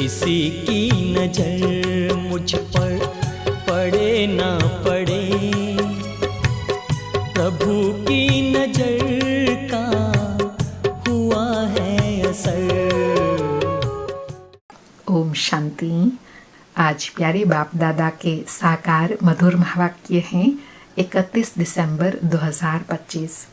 किसी की नजर मुझ पर पड़े ना पड़े, प्रभु की नजर का हुआ है असर। ओम शांति। आज प्यारे बाप दादा के साकार मधुर महावाक्य हैं 31 दिसंबर 2025।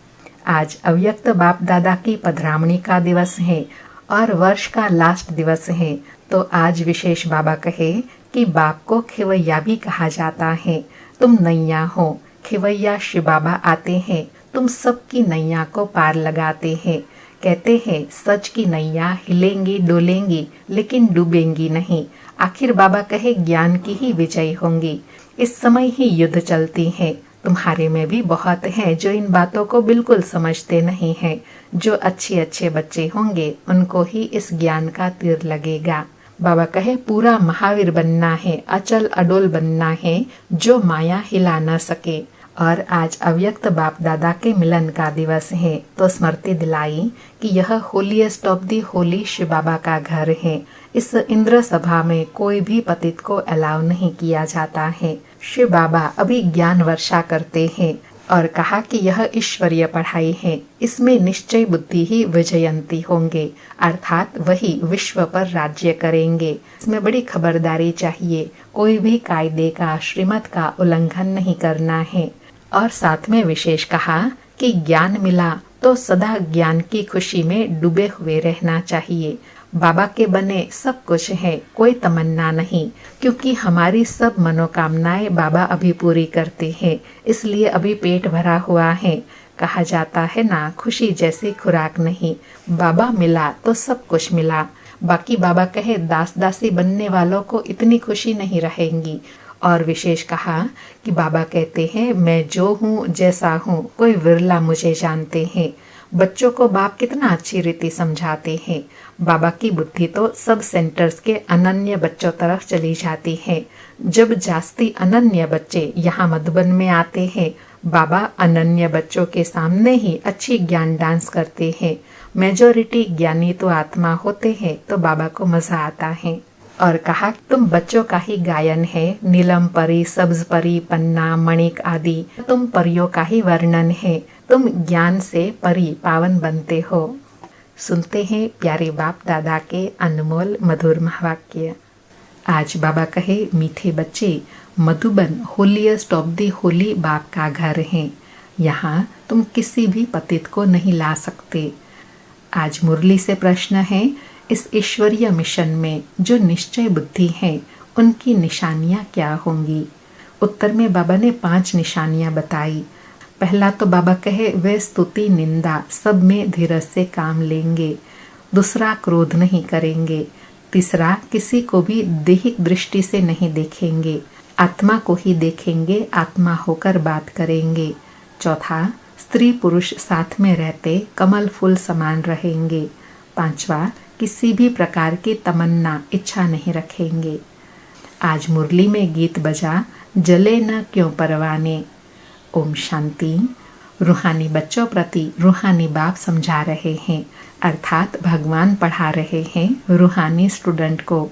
आज अव्यक्त बाप दादा की पधरामणी का दिवस है और वर्ष का लास्ट दिवस है। तो आज विशेष बाबा कहे कि बाप को खिवैया भी कहा जाता है। तुम नैया हो, खिवैया शिव बाबा आते हैं, तुम सबकी नैया को पार लगाते हैं। कहते हैं सच की नैया हिलेंगी डोलेंगी लेकिन डूबेंगी नहीं। आखिर बाबा कहे ज्ञान की ही विजय होंगी। इस समय ही युद्ध चलती है। तुम्हारे में भी बहुत हैं जो इन बातों को बिल्कुल समझते नहीं हैं। जो अच्छे बच्चे होंगे उनको ही इस ज्ञान का तीर लगेगा। बाबा कहे पूरा महावीर बनना है, अचल अडोल बनना है, जो माया हिला न सके। और आज अव्यक्त बाप दादा के मिलन का दिवस है तो स्मृति दिलाई कि यह holiest of the holy Shiv Baba का घर है। इस इंद्र सभा में कोई भी पतित को अलाउ नहीं किया जाता है। शिव बाबा अभी ज्ञान वर्षा करते हैं और कहा कि यह ईश्वरीय पढ़ाई है, इसमें निश्चय बुद्धि ही विजयंती होंगे, अर्थात वही विश्व पर राज्य करेंगे। इसमें बड़ी खबरदारी चाहिए, कोई भी कायदे का श्रीमत का उल्लंघन नहीं करना है। और साथ में विशेष कहा कि ज्ञान मिला तो सदा ज्ञान की खुशी में डूबे हुए रहना चाहिए। बाबा के बने सब कुछ है, कोई तमन्ना नहीं, क्योंकि हमारी सब मनोकामनाएं बाबा अभी पूरी करते हैं, इसलिए अभी पेट भरा हुआ है। कहा जाता है ना, खुशी जैसी खुराक नहीं। बाबा मिला तो सब कुछ मिला। बाकी बाबा कहे दास दासी बनने वालों को इतनी खुशी नहीं रहेंगी। और विशेष कहा कि बाबा कहते हैं मैं जो हूँ जैसा हूँ, कोई विरला मुझे जानते हैं। बच्चों को बाप कितना अच्छी रीति समझाते हैं। बाबा की बुद्धि तो सब सेंटर्स के अनन्य बच्चों तरफ चली जाती है। जब जास्ती अनन्य बच्चे यहाँ मधुबन में आते हैं, बाबा अनन्य बच्चों के सामने ही अच्छी ज्ञान डांस करते हैं। मेजोरिटी ज्ञानी तो आत्मा होते हैं तो बाबा को मजा आता है। और कहा तुम बच्चों का ही गायन है, नीलम परी, सब्ज परी, पन्ना, मणिक आदि तुम परियों का ही वर्णन है। तुम ज्ञान से परी पावन बनते हो। सुनते हैं प्यारे बाप दादा के अनमोल मधुर महावाक्य। आज बाबा कहे मीठे बच्चे, Madhuban holiest of the Holi बाप का घर है। यहाँ तुम किसी भी पतित को नहीं ला सकते। आज मुरली से प्रश्न है, इस ईश्वरीय मिशन में जो निश्चय बुद्धि है उनकी निशानियां क्या होंगी। उत्तर में बाबा ने 5 निशानियां बताई। पहला तो बाबा कहे वे स्तुति निंदा सब में धीरज से काम लेंगे। दूसरा क्रोध नहीं करेंगे। तीसरा किसी को भी दैहिक दृष्टि से नहीं देखेंगे, आत्मा को ही देखेंगे, आत्मा होकर बात करेंगे। चौथा स्त्री पुरुष साथ में रहते कमल फूल समान रहेंगे। पांचवा किसी भी प्रकार की तमन्ना इच्छा नहीं रखेंगे। आज मुरली में गीत बजा, जले न क्यों परवाने। ओम शांति। रूहानी बच्चों प्रति रूहानी बाप समझा रहे हैं, अर्थात भगवान पढ़ा रहे हैं रूहानी स्टूडेंट को।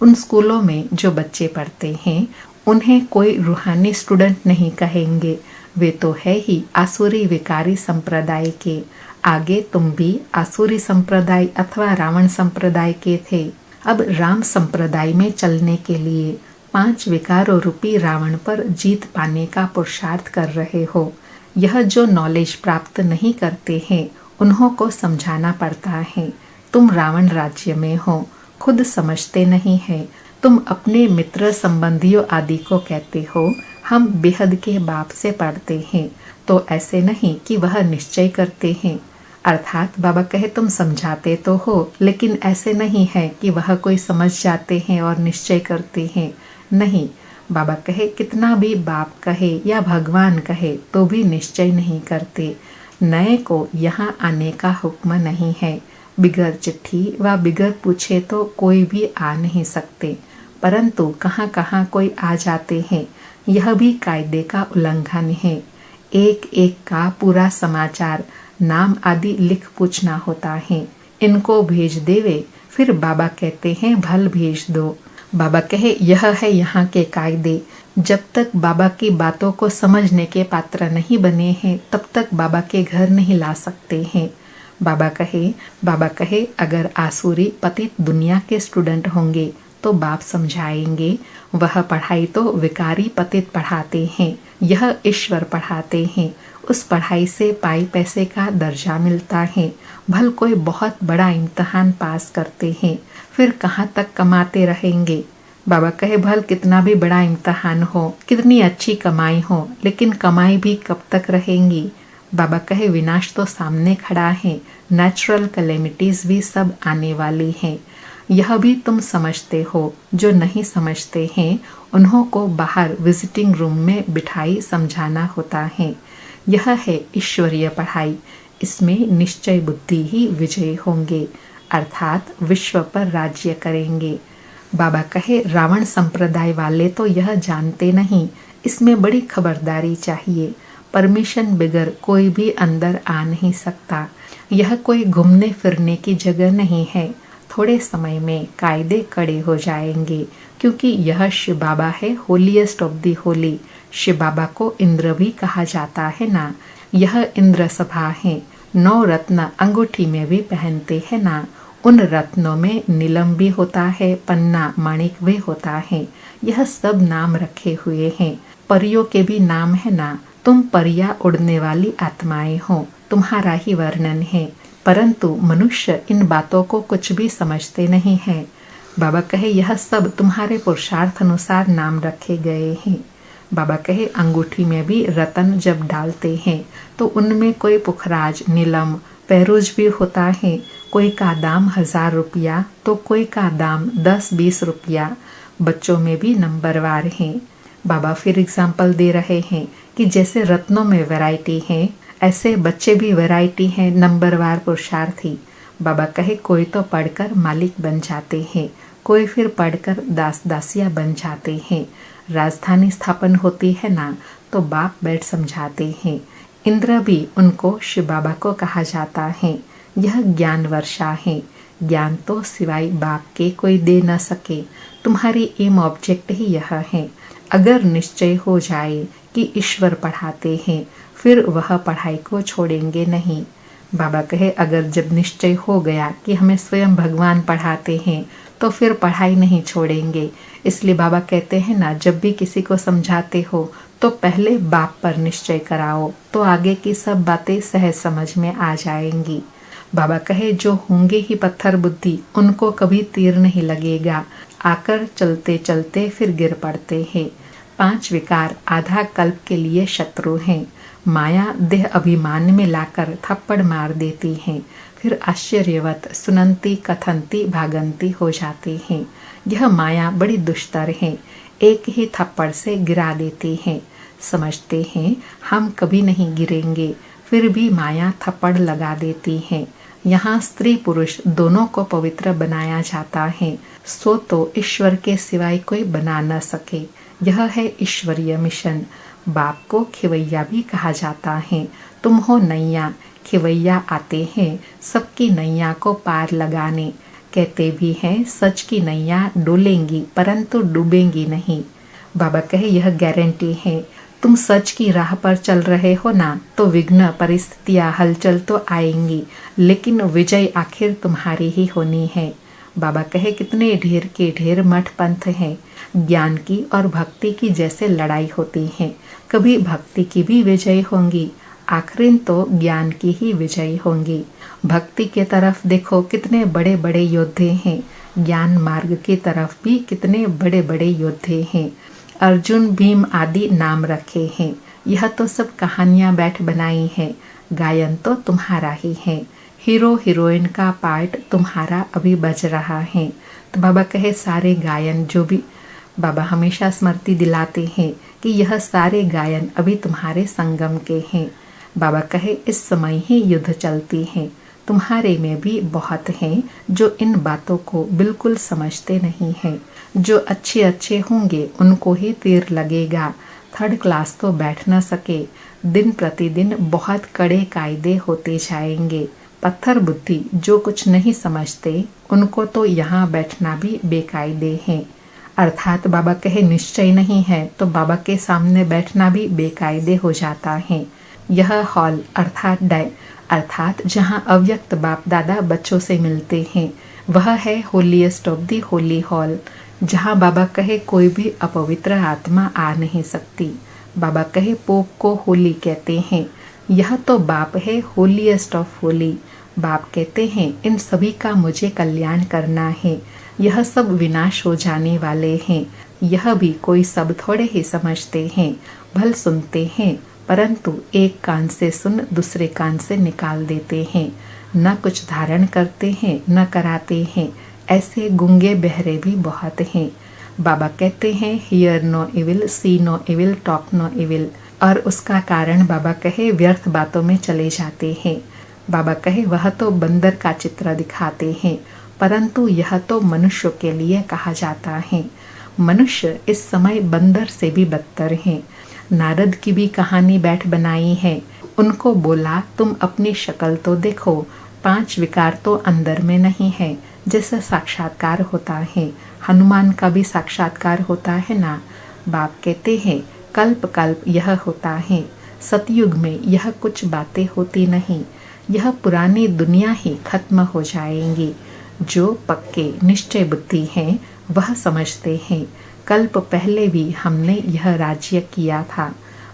उन स्कूलों में जो बच्चे पढ़ते हैं उन्हें कोई रूहानी स्टूडेंट नहीं कहेंगे, वे तो है ही आसुरी विकारी संप्रदाय के। आगे तुम भी आसुरी संप्रदाय अथवा रावण संप्रदाय के थे। अब राम संप्रदाय में चलने के लिए 5 विकारों रूपी रावण पर जीत पाने का पुरुषार्थ कर रहे हो। यह जो नॉलेज प्राप्त नहीं करते हैं उन्हों को समझाना पड़ता है। तुम रावण राज्य में हो, खुद समझते नहीं है। तुम अपने मित्र संबंधियों आदि को कहते हो हम बेहद के बाप से पढ़ते हैं, तो ऐसे नहीं कि वह निश्चय करते हैं। अर्थात बाबा कहे तुम समझाते तो हो, लेकिन ऐसे नहीं है कि वह कोई समझ जाते हैं और निश्चय करते हैं। नहीं, बाबा कहे कितना भी बाप कहे या भगवान कहे तो भी निश्चय नहीं करते। नए को यहाँ आने का हुक्म नहीं है। बिगर चिट्ठी व बिगर पूछे तो कोई भी आ नहीं सकते, परंतु कहाँ कहाँ कोई आ जाते हैं, यह भी कायदे का उल्लंघन है। एक एक का पूरा समाचार, नाम आदि लिख पूछना होता है। इनको भेज देवे, फिर बाबा कहते हैं भल भेज दो। बाबा कहे यह है यहाँ के कायदे। जब तक बाबा की बातों को समझने के पात्र नहीं बने हैं तब तक बाबा के घर नहीं ला सकते हैं। बाबा कहे अगर आसुरी पतित दुनिया के स्टूडेंट होंगे तो बाप समझाएंगे, वह पढ़ाई तो विकारी पतित पढ़ाते हैं, यह ईश्वर पढ़ाते हैं। उस पढ़ाई से पाई पैसे का दर्जा मिलता है। भल कोई बहुत बड़ा इम्तहान पास करते हैं, फिर कहाँ तक कमाते रहेंगे। बाबा कहे भल कितना भी बड़ा इम्तहान हो, कितनी अच्छी कमाई हो, लेकिन कमाई भी कब तक रहेंगी। बाबा कहे विनाश तो सामने खड़ा है, नेचुरल कैलेमिटीज भी सब आने वाली हैं। यह भी तुम समझते हो। जो नहीं समझते हैं उन्हों को बाहर विजिटिंग रूम में बिठाई समझाना होता है। यह है ईश्वरीय पढ़ाई। इसमें निश्चय बुद्धि ही विजय होंगे, अर्थात विश्व पर राज्य करेंगे। बाबा कहे रावण संप्रदाय वाले तो यह जानते नहीं, इसमें बड़ी खबरदारी चाहिए। परमिशन बगैर कोई भी अंदर आ नहीं सकता। यह कोई घूमने फिरने की जगह नहीं है। थोड़े समय में कायदे कड़े हो जाएंगे, क्योंकि यह शिव बाबा है, holiest of the holy. Shiv Baba को इंद्र भी कहा जाता है ना। यह इंद्र सभा है। 9 रत्न अंगूठी में भी पहनते हैं ना। उन रत्नों में नीलम भी होता है, पन्ना माणिक भी होता है। यह सब नाम रखे हुए हैं। परियों के भी नाम है ना। तुम परिया उड़ने वाली आत्माएं हो, तुम्हारा ही वर्णन है। परंतु मनुष्य इन बातों को कुछ भी समझते नहीं है। बाबा कहे यह सब तुम्हारे पुरुषार्थ अनुसार नाम रखे गए हैं। बाबा कहे अंगूठी में भी रतन जब डालते हैं तो उनमें कोई पुखराज, नीलम, पैरूज भी होता है। कोई का दाम 1000 रुपया तो कोई का दाम 10-20 रुपया। बच्चों में भी नंबरवार हैं। बाबा फिर एग्जाम्पल दे रहे हैं कि जैसे रत्नों में वैरायटी है, ऐसे बच्चे भी वैरायटी हैं, नंबरवार पुरुषार्थी। बाबा कहे कोई तो पढ़कर मालिक बन जाते हैं, कोई फिर पढ़कर दास दासिया बन जाते हैं। राजधानी स्थापन होती है ना तो बाप बैठ समझाते हैं। इंद्र भी उनको शिव बाबा को कहा जाता है। यह ज्ञान वर्षा है। ज्ञान तो सिवाय बाप के कोई दे न सके। तुम्हारी एम ऑब्जेक्ट ही यह है। अगर निश्चय हो जाए कि ईश्वर पढ़ाते हैं, फिर वह पढ़ाई को छोड़ेंगे नहीं। बाबा कहे अगर जब निश्चय हो गया कि हमें स्वयं भगवान पढ़ाते हैं तो फिर पढ़ाई नहीं छोड़ेंगे। इसलिए बाबा कहते हैं ना, जब भी किसी को समझाते हो तो पहले बाप पर निश्चय कराओ, तो आगे की सब बातें सहज समझ में आ जाएंगी। बाबा कहे जो होंगे ही पत्थर बुद्धि, उनको कभी तीर नहीं लगेगा। आकर चलते चलते फिर गिर पड़ते हैं। 5 विकार आधा कल्प के लिए शत्रु हैं। माया देह अभिमान में लाकर थप्पड़ मार देती हैं, फिर आश्चर्यवत सुनंती कथनती भागंती हो जाती हैं। यह माया बड़ी दुष्टर है, एक ही थप्पड़ से गिरा देती है। समझते हैं हम कभी नहीं गिरेंगे, फिर भी माया थप्पड़ लगा देती है। यहाँ स्त्री पुरुष दोनों को पवित्र बनाया जाता है, सो तो ईश्वर के सिवाय कोई बना न सके। यह है ईश्वरीय मिशन। बाप को खिवैया भी कहा जाता है। तुम हो नैया, खिवैया आते हैं सबकी नैया को पार लगाने। कहते भी हैं सच की नैया डोलेंगी परंतु डूबेंगी नहीं। बाबा कहे यह गारंटी है। तुम सच की राह पर चल रहे हो ना, तो विघ्न परिस्थितियां हलचल तो आएंगी, लेकिन विजय आखिर तुम्हारी ही होनी है। बाबा कहे कितने ढेर के ढेर मठ पंथ हैं। ज्ञान की और भक्ति की जैसे लड़ाई होती है, कभी भक्ति की भी विजय होंगी, आखिर तो ज्ञान की ही विजय होंगी। भक्ति के तरफ देखो कितने बड़े बड़े योद्धे हैं, ज्ञान मार्ग की तरफ भी कितने बड़े बड़े योद्धे हैं। अर्जुन भीम आदि नाम रखे हैं। यह तो सब कहानियां बैठ बनाई हैं, गायन तो तुम्हारा ही है। हीरो हीरोइन का पार्ट तुम्हारा अभी बज रहा है। तो बाबा कहे सारे गायन जो भी, बाबा हमेशा स्मृति दिलाते हैं कि यह सारे गायन अभी तुम्हारे संगम के हैं। बाबा कहे इस समय ही युद्ध चलती है। तुम्हारे में भी बहुत हैं जो इन बातों को बिल्कुल समझते नहीं हैं। जो अच्छे अच्छे होंगे उनको ही तीर लगेगा, 3rd क्लास तो बैठ न सके। दिन प्रतिदिन बहुत कड़े कायदे होते जाएंगे, पत्थर बुद्धि जो कुछ नहीं समझते उनको तो यहाँ बैठना भी बेकायदे है। अर्थात बाबा कहे निश्चय नहीं है तो बाबा के सामने बैठना भी बेकायदे हो जाता है। यह हॉल अर्थात जहाँ अव्यक्त बाप दादा बच्चों से मिलते हैं वह है holiest of the Holi hall, जहाँ बाबा कहे कोई भी अपवित्र आत्मा आ नहीं सकती। बाबा कहे पोप को होली कहते हैं, यह तो बाप है होलीएस्ट ऑफ होली। बाप कहते हैं इन सभी का मुझे कल्याण करना है, यह सब विनाश हो जाने वाले हैं। यह भी कोई सब थोड़े ही समझते हैं, भल सुनते हैं, परंतु एक कान से सुन दूसरे कान से निकाल देते हैं, न कुछ धारण करते हैं न कराते हैं। ऐसे गुंगे बहरे भी बहुत हैं। बाबा कहते हैं hear no evil, see no evil, talk no evil, और उसका कारण बाबा कहे व्यर्थ बातों में चले जाते हैं। बाबा कहे वह तो बंदर का चित्र दिखाते हैं, परंतु यह तो मनुष्य के लिए कहा जाता है। मनुष्य इस समय बंदर से भी बदतर हैं। नारद की भी कहानी बैठ बनाई है। उनको बोला तुम अपनी शक्ल तो देखो, 5 विकार तो अंदर में नहीं है। जैसे साक्षात्कार होता है, हनुमान का भी साक्षात्कार होता है ना। बाप कहते हैं कल्प कल्प यह होता है, सतयुग में यह कुछ बातें होती नहीं, यह पुरानी दुनिया ही खत्म हो जाएंगी। जो पक्के निश्चय बुद्धि हैं वह समझते हैं कल्प पहले भी हमने यह राज्य किया था।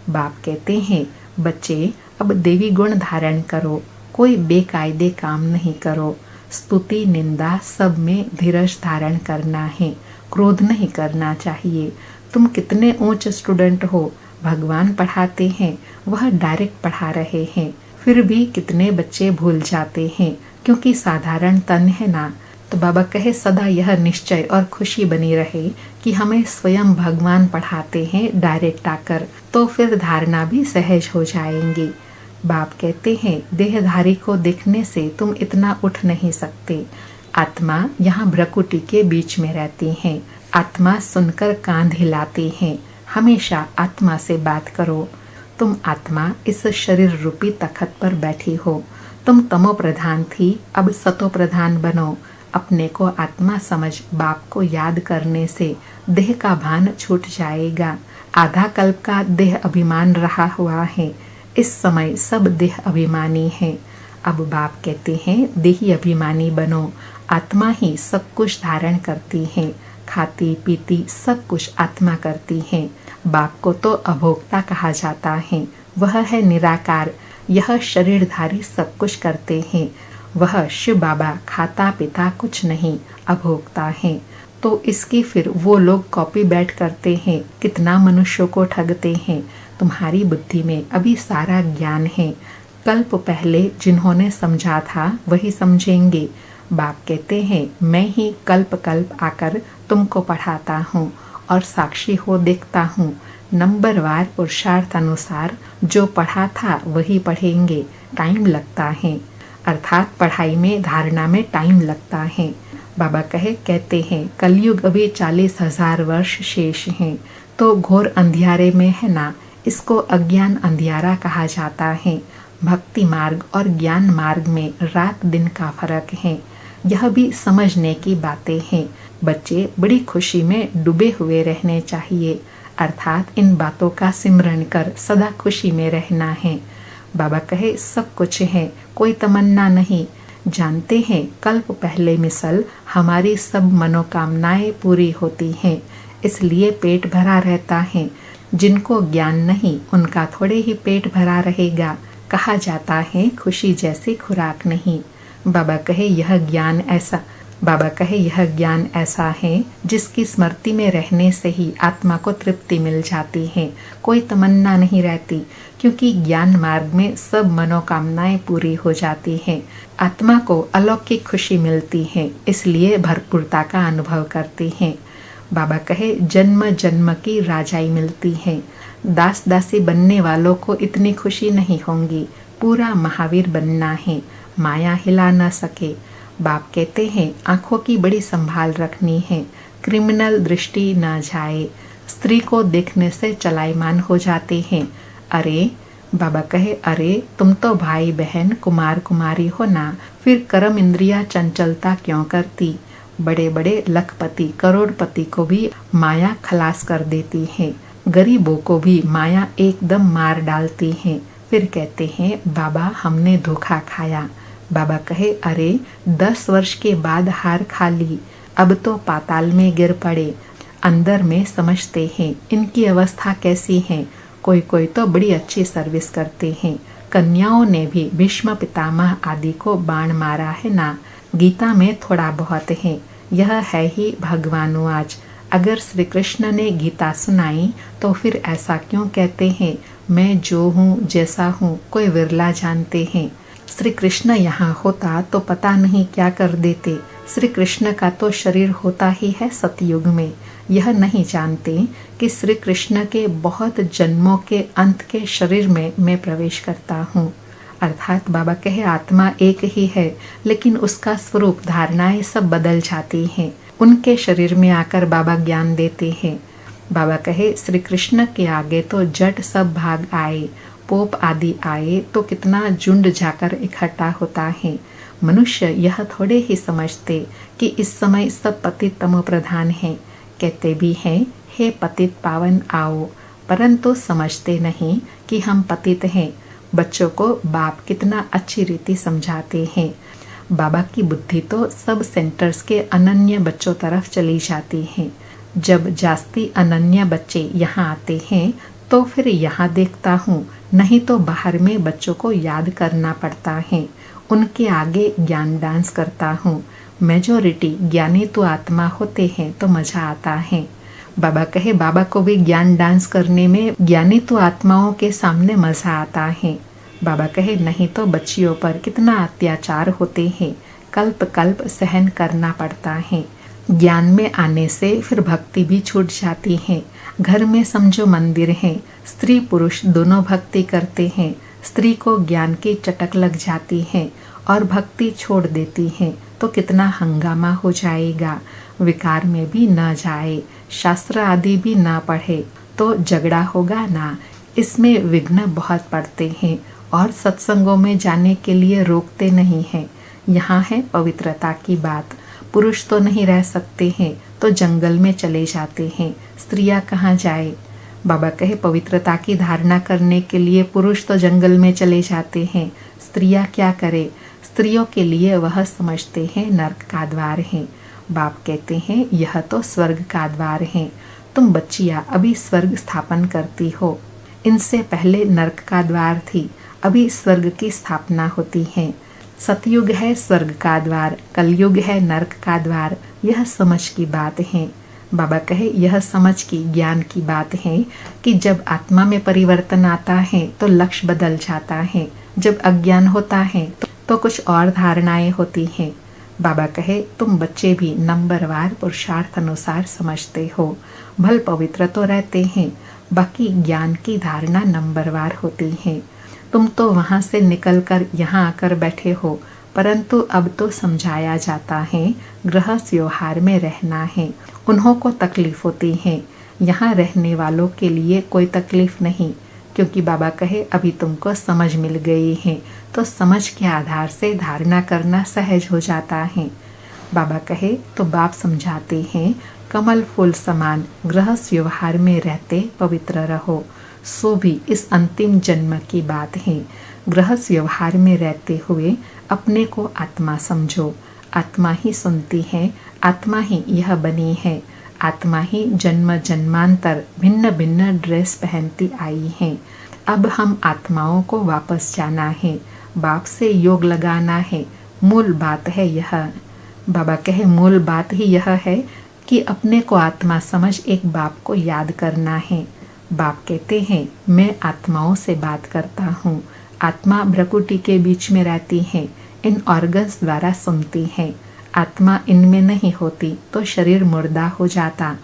बाप कहते हैं बच्चे अब देवी गुण धारण करो, कोई बेकायदे काम नहीं करो। स्तुति निंदा सब में धीरज धारण करना है, क्रोध नहीं करना चाहिए। तुम कितने ऊंच स्टूडेंट हो, भगवान पढ़ाते हैं, वह डायरेक्ट पढ़ा रहे हैं, फिर भी कितने बच्चे भूल जाते हैं क्योंकि साधारण तन है ना। तो बाबा कहे सदा यह निश्चय और खुशी बनी रहे कि हमें स्वयं भगवान पढ़ाते हैं डायरेक्ट आकर, तो फिर धारणा भी सहज हो जाएंगी। बाप कहते हैं देहधारी को देखने से तुम इतना उठ नहीं सकते। आत्मा यहाँ भ्रकुटी के बीच में रहती है। आत्मा सुनकर कान हिलाती है। हमेशा आत्मा से बात करो। तुम आत्मा इस शरीर रूपी तखत पर बैठी हो। तुम तमो प्रधान थी, अब सतो प्रधान बनो। अपने को आत्मा समझ बाप को याद करने से देह का भान छूट जाएगा। आधा कल्प का देह अभिमान रहा हुआ है, इस समय सब देह अभिमानी है। अब बाप कहते हैं देही अभिमानी बनो। आत्मा ही सब कुछ धारण करती है, खाती पीती सब कुछ आत्मा करती है। बाप को तो अभोक्ता कहा जाता है, वह है निराकार। यह शरीरधारी सब कुछ करते हैं। वह शिव बाबा खाता पिता कुछ नहीं, अभोक्ता है। तो इसकी फिर वो लोग कॉपी बैठ करते हैं, कितना मनुष्यों को ठगते हैं। तुम्हारी बुद्धि में अभी सारा ज्ञान है। कल्प पहले जिन्होंने समझा था वही समझेंगे। बाप कहते हैं मैं ही कल्प कल्प आकर तुमको पढ़ाता हूँ और साक्षी हो देखता हूँ। नंबरवार पुरुषार्थ अनुसार जो पढ़ा था वही पढ़ेंगे। टाइम लगता है, अर्थात पढ़ाई में धारणा में टाइम लगता है। बाबा कहते हैं कलयुग अभी 40,000 वर्ष शेष हैं, तो घोर अंधियारे में है ना। इसको अज्ञान अंधियारा कहा जाता है। भक्ति मार्ग और ज्ञान मार्ग में रात दिन का फर्क है। यह भी समझने की बातें हैं। बच्चे बड़ी खुशी में डूबे हुए रहने चाहिए, अर्थात इन बातों का सिमरण कर सदा खुशी में रहना है। बाबा कहे सब कुछ है, कोई तमन्ना नहीं। जानते हैं कल्प पहले मिसल हमारी सब मनोकामनाएं पूरी होती हैं, इसलिए पेट भरा रहता है। जिनको ज्ञान नहीं उनका थोड़े ही पेट भरा रहेगा। कहा जाता है खुशी जैसी खुराक नहीं। बाबा कहे यह ज्ञान ऐसा है जिसकी स्मृति में रहने से ही आत्मा को तृप्ति मिल जाती है, कोई तमन्ना नहीं रहती, क्योंकि ज्ञान मार्ग में सब मनोकामनाएं पूरी हो जाती हैं। आत्मा को अलौकिक खुशी मिलती है, इसलिए भरपूरता का अनुभव करती है। बाबा कहे जन्म जन्म की राजाई मिलती है। दास दासी बनने वालों को इतनी खुशी नहीं होंगी। पूरा महावीर बनना है, माया हिला न सके। बाप कहते हैं आंखों की बड़ी संभाल रखनी है, क्रिमिनल दृष्टि न जाए। स्त्री को देखने से चलायमान हो जाते हैं। अरे बाबा कहे, अरे तुम तो भाई बहन कुमार कुमारी हो ना, फिर कर्म इंद्रिया चंचलता क्यों करती। बड़े बड़े लखपति करोड़पति को भी माया खलास कर देती है, गरीबों को भी माया एकदम मार डालती है। फिर कहते हैं, बाबा हमने धोखा खाया। बाबा कहे, अरे 10 वर्ष के बाद हार खा ली, अब तो पाताल में गिर पड़े। अंदर में समझते हैं इनकी अवस्था कैसी है। कोई कोई तो बड़ी अच्छी सर्विस करते हैं। कन्याओं ने भी भीष्म पितामह आदि को बाण मारा है ना। गीता में थोड़ा बहुत है, यह है ही भगवानुवाच। अगर श्री कृष्ण ने गीता सुनाई तो फिर ऐसा क्यों कहते हैं, मैं जो हूँ जैसा हूँ कोई विरला जानते हैं। श्री कृष्ण यहाँ होता तो पता नहीं क्या कर देते। श्री कृष्ण का तो शरीर होता ही है सतयुग में। यह नहीं जानते कि श्री कृष्ण के बहुत जन्मों के अंत के शरीर में मैं प्रवेश करता हूँ। अर्थात बाबा कहे, आत्मा एक ही है, लेकिन उसका स्वरूप धारणाएं सब बदल जाती हैं। उनके शरीर में आकर बाबा ज्ञान देते हैं। बाबा कहे, श्री कृष्ण के आगे तो जट सब भाग आए, पोप आदि आए तो कितना झुंड जाकर इकट्ठा होता है। मनुष्य यह थोड़े ही समझते कि इस समय सब पतित तमो प्रधान हैं। कहते भी हैं, हे पतित पावन आओ, परंतु समझते नहीं कि हम पतित हैं। बच्चों को बाप कितना अच्छी रीति समझाते हैं। बाबा की बुद्धि तो सब सेंटर्स के अनन्य बच्चों तरफ चली जाती है। जब जास्ती अनन्य बच्चे यहाँ आते हैं तो फिर यहाँ देखता हूँ, नहीं तो बाहर में बच्चों को याद करना पड़ता है। उनके आगे ज्ञान डांस करता हूँ। मेजॉरिटी ज्ञानी तो आत्मा होते हैं तो मजा आता है। बाबा कहे, बाबा को भी ज्ञान डांस करने में ज्ञानी तो आत्माओं के सामने मजा आता है। बाबा कहे, नहीं तो बच्चियों पर कितना अत्याचार होते हैं, कल्प कल्प सहन करना पड़ता है। ज्ञान में आने से फिर भक्ति भी छूट जाती है। घर में समझो मंदिर है, स्त्री पुरुष दोनों भक्ति करते हैं। स्त्री को ज्ञान की चटक लग जाती है और भक्ति छोड़ देती है तो कितना हंगामा हो जाएगा। विकार में भी न जाए, शास्त्र आदि भी न पढ़े तो झगड़ा होगा ना। इसमें विघ्न बहुत पड़ते हैं और सत्संगों में जाने के लिए रोकते नहीं हैं। यहाँ है पवित्रता की बात। पुरुष तो नहीं रह सकते हैं तो जंगल में चले जाते हैं, स्त्रियाँ कहाँ जाए। बाबा कहे, पवित्रता की धारणा करने के लिए पुरुष तो जंगल में चले जाते हैं, स्त्रियाँ क्या करे। स्त्रियों के लिए वह समझते हैं नर्क का द्वार है। बाप कहते हैं, यह तो स्वर्ग का द्वार है। तुम बच्चियाँ अभी स्वर्ग स्थापन करती हो, इनसे पहले नर्क का द्वार थी, अभी स्वर्ग की स्थापना होती है। सतयुग है स्वर्ग का द्वार, कलयुग है नर्क का द्वार। यह समझ की बात है। बाबा कहे, यह समझ की ज्ञान की बात है कि जब आत्मा में परिवर्तन आता है तो लक्ष्य बदल जाता है। जब अज्ञान होता है तो कुछ और धारणाएं होती हैं। बाबा कहे, तुम बच्चे भी नंबरवार पुरुषार्थ अनुसार समझते हो, भल पवित्र तो रहते हैं, बाकी ज्ञान की धारणा नंबरवार होती है। तुम तो वहाँ से निकलकर यहाँ आकर बैठे हो, परंतु अब तो समझाया जाता है गृहस्थ व्यवहार में रहना है। उन्हों को तकलीफ होती है, यहाँ रहने वालों के लिए कोई तकलीफ नहीं, क्योंकि बाबा कहे अभी तुमको समझ मिल गई है तो समझ के आधार से धारणा करना सहज हो जाता है। बाबा कहे तो बाप समझाते हैं, कमल फूल समान गृहस्थ व्यवहार में रहते पवित्र रहो। सो भी इस अंतिम जन्म की बात है। गृहस्थ व्यवहार में रहते हुए अपने को आत्मा समझो। आत्मा ही सुनती है, आत्मा ही यह बनी है, आत्मा ही जन्म जन्मांतर भिन्न भिन्न ड्रेस पहनती आई है। अब हम आत्माओं को वापस जाना है, बाप से योग लगाना है। मूल बात है यह। बाबा कहे, मूल बात ही यह है कि अपने को आत्मा समझ एक बाप को याद करना है। बाप कहते हैं, मैं आत्माओं से बात करता हूँ। आत्मा भ्रकुटी के बीच में रहती है, इन ऑर्गन्स द्वारा सुनती है। आत्मा इनमें नहीं होती तो शरीर मुर्दा हो जाता।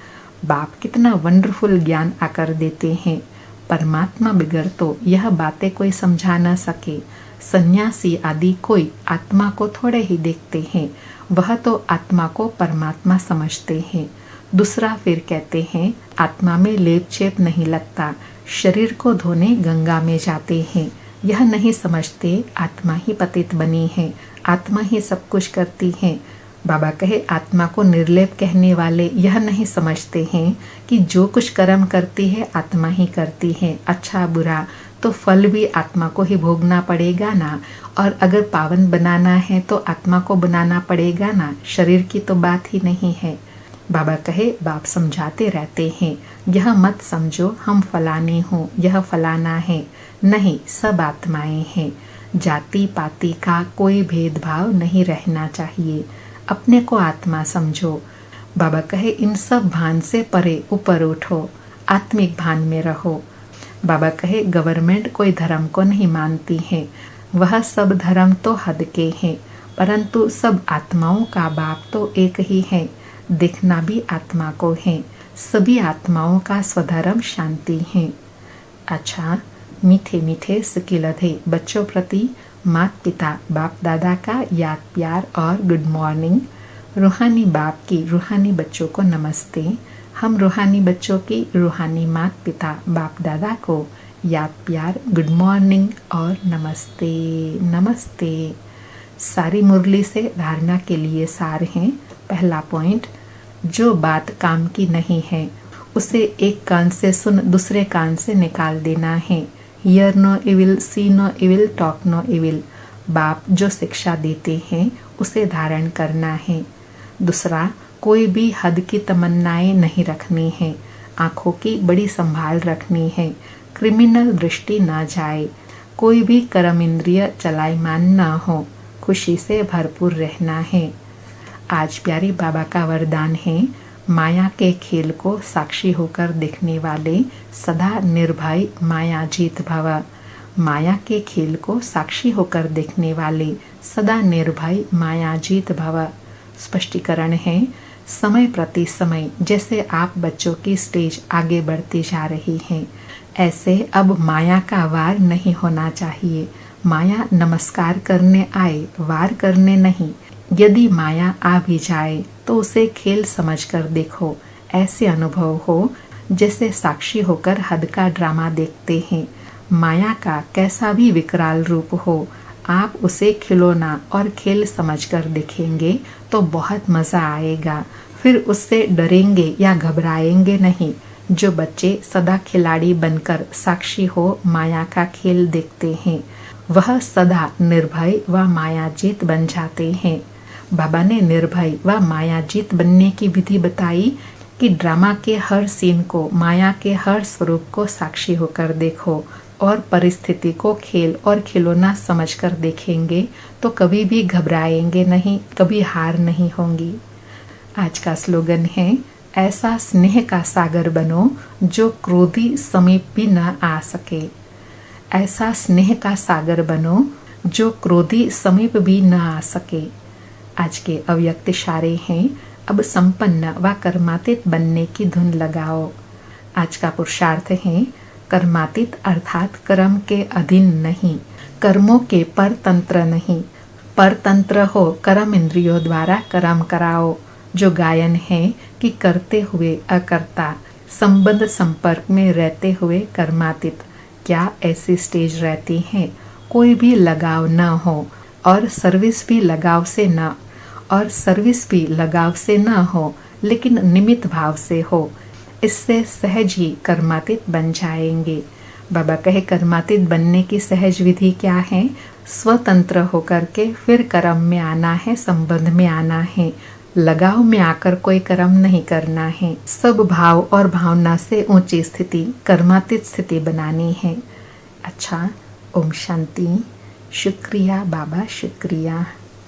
बाप कितना वंडरफुल ज्ञान आकर देते हैं। परमात्मा बिगड़ तो यह बातें कोई समझा न सके। सन्यासी आदि कोई आत्मा को थोड़े ही देखते हैं, वह तो आत्मा को परमात्मा समझते हैं। दूसरा फिर कहते हैं आत्मा में लेप चेप नहीं लगता, शरीर को धोने गंगा में जाते हैं। यह नहीं समझते आत्मा ही पतित बनी है, आत्मा ही सब कुछ करती है। बाबा कहे आत्मा को निर्लेप कहने वाले यह नहीं समझते हैं कि जो कुछ कर्म करती है आत्मा ही करती है, अच्छा बुरा तो फल भी आत्मा को ही भोगना पड़ेगा ना। और अगर पावन बनाना है तो आत्मा को बनाना पड़ेगा ना, शरीर की तो बात ही नहीं है। बाबा कहे बाप समझाते रहते हैं यह मत समझो हम फलाने हूँ, यह फलाना है, नहीं सब आत्माएं हैं। जाति पाति का कोई भेदभाव नहीं रहना चाहिए, अपने को आत्मा समझो। बाबा कहे इन सब भान से परे ऊपर उठो, आत्मिक भान में रहो। बाबा कहे गवर्नमेंट कोई धर्म को नहीं मानती है, वह सब धर्म तो हद के हैं, परंतु सब आत्माओं का बाप तो एक ही है, देखना भी आत्मा को है। सभी आत्माओं का स्वधर्म शांति है। अच्छा, मीठे मीठे सिकिलधे बच्चों प्रति माता पिता बाप दादा का याद प्यार और गुड मॉर्निंग। रूहानी बाप की रूहानी बच्चों को नमस्ते। हम रूहानी बच्चों की रूहानी माता पिता बाप दादा को याद प्यार गुड मॉर्निंग और नमस्ते नमस्ते। सारी मुरली से धारणा के लिए सार हैं। पहला पॉइंट, जो बात काम की नहीं है उसे एक कान से सुन दूसरे कान से निकाल देना है। Hear no evil, see no evil, talk no evil. बाप जो शिक्षा देते हैं उसे धारण करना है। दूसरा, कोई भी हद की तमन्नाएं नहीं रखनी है, आँखों की बड़ी संभाल रखनी है, क्रिमिनल दृष्टि ना जाए, कोई भी कर्म इंद्रिय चलायमान ना हो, खुशी से भरपूर रहना है। आज प्यारी बाबा का वरदान है, माया के खेल को साक्षी होकर देखने वाले सदा निर्भय माया जीत भव। माया के खेल को साक्षी होकर देखने वाले सदा निर्भय माया जीत भव। स्पष्टीकरण है, समय प्रति समय जैसे आप बच्चों की स्टेज आगे बढ़ती जा रही है, ऐसे अब माया का वार नहीं होना चाहिए। माया नमस्कार करने आए, वार करने नहीं। यदि माया आ भी जाए तो उसे खेल समझकर देखो, ऐसे अनुभव हो जैसे साक्षी होकर हद का ड्रामा देखते हैं। माया का कैसा भी विकराल रूप हो, आप उसे खिलौना और खेल समझकर देखेंगे तो बहुत मज़ा आएगा। फिर उससे डरेंगे या घबराएंगे नहीं। जो बच्चे सदा खिलाड़ी बनकर साक्षी हो माया का खेल देखते हैं, वह सदा निर्भय व मायाजीत बन जाते हैं। बाबा ने निर्भय व मायाजीत बनने की विधि बताई कि ड्रामा के हर सीन को, माया के हर स्वरूप को साक्षी होकर देखो और परिस्थिति को खेल और खिलौना समझकर देखेंगे तो कभी भी घबराएंगे नहीं, कभी हार नहीं होंगी। आज का स्लोगन है, ऐसा स्नेह का सागर बनो जो क्रोधी समीप भी न आ सके। ऐसा स्नेह का सागर बनो जो क्रोधी समीप भी न आ सके। आज के अव्यक्त इशारे हैं, अब संपन्न व कर्मातीत बनने की धुन लगाओ। आज का पुरुषार्थ है, कर्मातीत अर्थात कर्म के अधीन नहीं, कर्मों के परतंत्र नहीं। परतंत्र हो कर्म इंद्रियों द्वारा कर्म कराओ। जो गायन है कि करते हुए अकर्ता, संबंध संपर्क में रहते हुए कर्मातीत। क्या ऐसी स्टेज रहती है? कोई भी लगाव न हो और सर्विस भी लगाव से न हो, लेकिन निमित्त भाव से हो। इससे सहज ही कर्मातीत बन जाएंगे। बाबा कहे कर्मातीत बनने की सहज विधि क्या है? स्वतंत्र होकर के फिर कर्म में आना है, संबंध में आना है। लगाव में आकर कोई कर्म नहीं करना है। सब भाव और भावना से ऊंची स्थिति, कर्मातीत स्थिति बनानी है। अच्छा, ओम शांति। शुक्रिया बाबा, शुक्रिया।